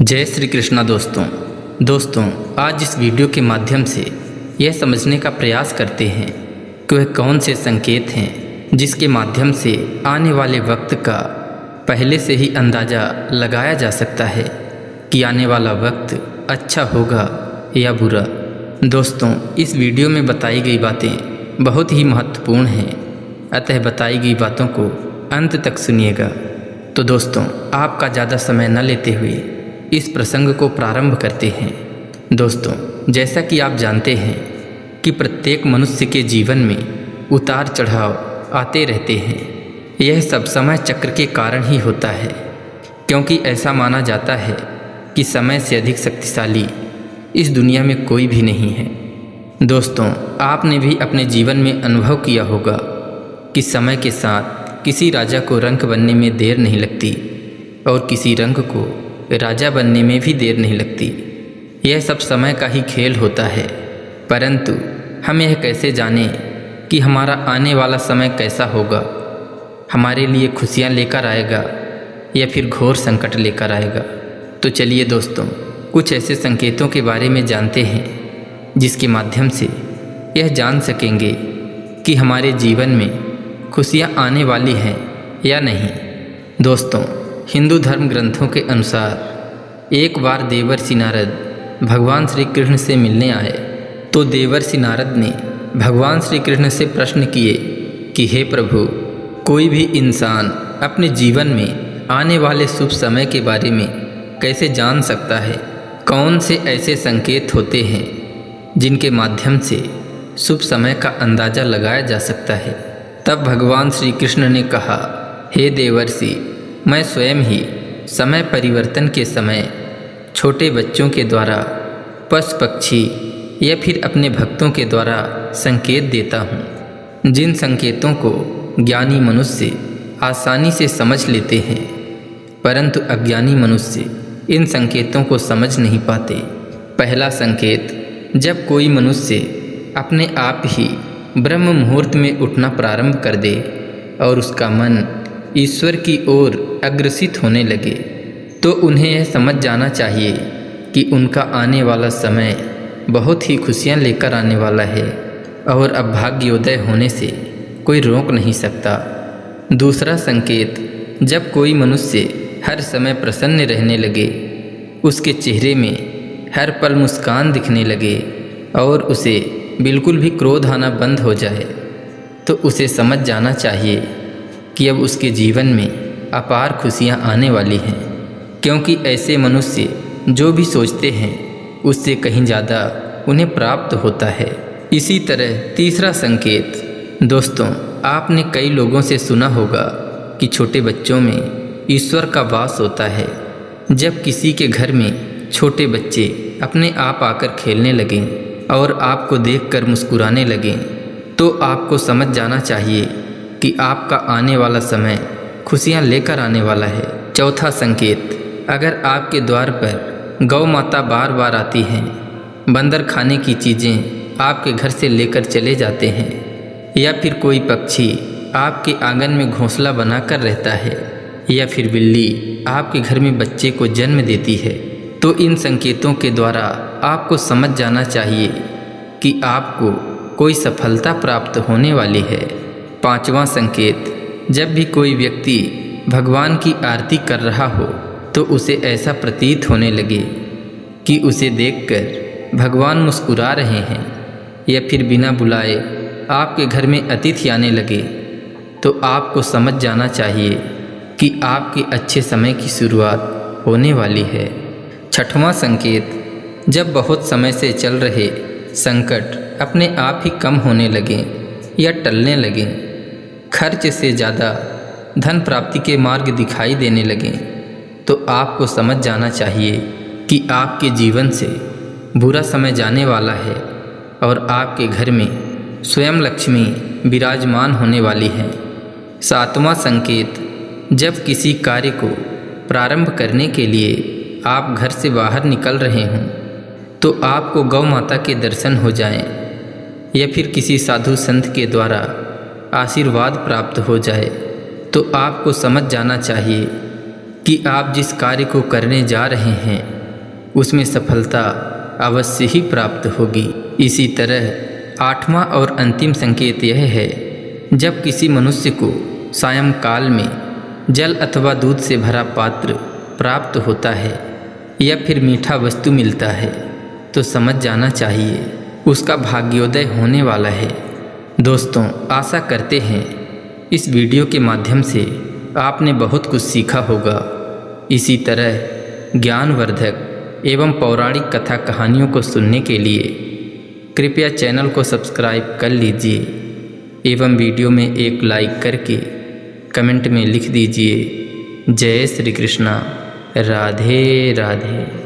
जय श्री कृष्णा दोस्तों आज इस वीडियो के माध्यम से यह समझने का प्रयास करते हैं कि वह कौन से संकेत हैं जिसके माध्यम से आने वाले वक्त का पहले से ही अंदाज़ा लगाया जा सकता है कि आने वाला वक्त अच्छा होगा या बुरा। दोस्तों, इस वीडियो में बताई गई बातें बहुत ही महत्वपूर्ण हैं, अतः बताई गई बातों को अंत तक सुनिएगा। तो दोस्तों, आपका ज़्यादा समय न लेते हुए इस प्रसंग को प्रारंभ करते हैं। दोस्तों, जैसा कि आप जानते हैं कि प्रत्येक मनुष्य के जीवन में उतार चढ़ाव आते रहते हैं। यह सब समय चक्र के कारण ही होता है, क्योंकि ऐसा माना जाता है कि समय से अधिक शक्तिशाली इस दुनिया में कोई भी नहीं है। दोस्तों, आपने भी अपने जीवन में अनुभव किया होगा कि समय के साथ किसी राजा को रंक बनने में देर नहीं लगती और किसी रंक को राजा बनने में भी देर नहीं लगती। यह सब समय का ही खेल होता है, परंतु हम यह कैसे जानें कि हमारा आने वाला समय कैसा होगा, हमारे लिए खुशियाँ लेकर आएगा या फिर घोर संकट लेकर आएगा। तो चलिए दोस्तों, कुछ ऐसे संकेतों के बारे में जानते हैं जिसके माध्यम से यह जान सकेंगे कि हमारे जीवन में खुशियाँ आने वाली हैं या नहीं। दोस्तों, हिंदू धर्म ग्रंथों के अनुसार एक बार देवर्षि नारद भगवान श्री कृष्ण से मिलने आए तो देवर्षि नारद ने भगवान श्री कृष्ण से प्रश्न किए कि हे प्रभु, कोई भी इंसान अपने जीवन में आने वाले शुभ समय के बारे में कैसे जान सकता है? कौन से ऐसे संकेत होते हैं जिनके माध्यम से शुभ समय का अंदाज़ा लगाया जा सकता है? तब भगवान श्री कृष्ण ने कहा, हे देवर्षि, मैं स्वयं ही समय परिवर्तन के समय छोटे बच्चों के द्वारा, पशु पक्षी या फिर अपने भक्तों के द्वारा संकेत देता हूँ, जिन संकेतों को ज्ञानी मनुष्य आसानी से समझ लेते हैं, परंतु अज्ञानी मनुष्य इन संकेतों को समझ नहीं पाते। पहला संकेत, जब कोई मनुष्य अपने आप ही ब्रह्म मुहूर्त में उठना प्रारंभ कर दे और उसका मन ईश्वर की ओर अग्रसित होने लगे, तो उन्हें यह समझ जाना चाहिए कि उनका आने वाला समय बहुत ही खुशियाँ लेकर आने वाला है और अब भाग्योदय होने से कोई रोक नहीं सकता। दूसरा संकेत, जब कोई मनुष्य हर समय प्रसन्न रहने लगे, उसके चेहरे में हर पल मुस्कान दिखने लगे और उसे बिल्कुल भी क्रोध आना बंद हो जाए, तो उसे समझ जाना चाहिए कि अब उसके जीवन में अपार खुशियाँ आने वाली हैं, क्योंकि ऐसे मनुष्य जो भी सोचते हैं उससे कहीं ज़्यादा उन्हें प्राप्त होता है। इसी तरह तीसरा संकेत, दोस्तों, आपने कई लोगों से सुना होगा कि छोटे बच्चों में ईश्वर का वास होता है। जब किसी के घर में छोटे बच्चे अपने आप आकर खेलने लगें और आपको देखकर मुस्कुराने लगें, तो आपको समझ जाना चाहिए कि आपका आने वाला समय खुशियाँ लेकर आने वाला है। चौथा संकेत, अगर आपके द्वार पर गौ माता बार बार आती हैं, बंदर खाने की चीज़ें आपके घर से लेकर चले जाते हैं, या फिर कोई पक्षी आपके आंगन में घोंसला बनाकर रहता है, या फिर बिल्ली आपके घर में बच्चे को जन्म देती है, तो इन संकेतों के द्वारा आपको समझ जाना चाहिए कि आपको कोई सफलता प्राप्त होने वाली है। पांचवा संकेत, जब भी कोई व्यक्ति भगवान की आरती कर रहा हो तो उसे ऐसा प्रतीत होने लगे कि उसे देखकर भगवान मुस्कुरा रहे हैं, या फिर बिना बुलाए आपके घर में अतिथि आने लगे, तो आपको समझ जाना चाहिए कि आपके अच्छे समय की शुरुआत होने वाली है। छठवां संकेत, जब बहुत समय से चल रहे संकट अपने आप ही कम होने लगें या टलने लगें, खर्च से ज़्यादा धन प्राप्ति के मार्ग दिखाई देने लगें, तो आपको समझ जाना चाहिए कि आपके जीवन से बुरा समय जाने वाला है और आपके घर में स्वयं लक्ष्मी विराजमान होने वाली है। सातवां संकेत, जब किसी कार्य को प्रारंभ करने के लिए आप घर से बाहर निकल रहे हों, तो आपको गौ माता के दर्शन हो जाएं, या फिर किसी साधु संत के द्वारा आशीर्वाद प्राप्त हो जाए, तो आपको समझ जाना चाहिए कि आप जिस कार्य को करने जा रहे हैं उसमें सफलता अवश्य ही प्राप्त होगी। इसी तरह आठवां और अंतिम संकेत यह है, जब किसी मनुष्य को सायंकाल में जल अथवा दूध से भरा पात्र प्राप्त होता है या फिर मीठा वस्तु मिलता है तो समझ जाना चाहिए उसका भाग्योदय होने वाला है। दोस्तों, आशा करते हैं इस वीडियो के माध्यम से आपने बहुत कुछ सीखा होगा। इसी तरह ज्ञानवर्धक एवं पौराणिक कथा कहानियों को सुनने के लिए कृपया चैनल को सब्सक्राइब कर लीजिए एवं वीडियो में एक लाइक करके कमेंट में लिख दीजिए जय श्री कृष्णा, राधे राधे।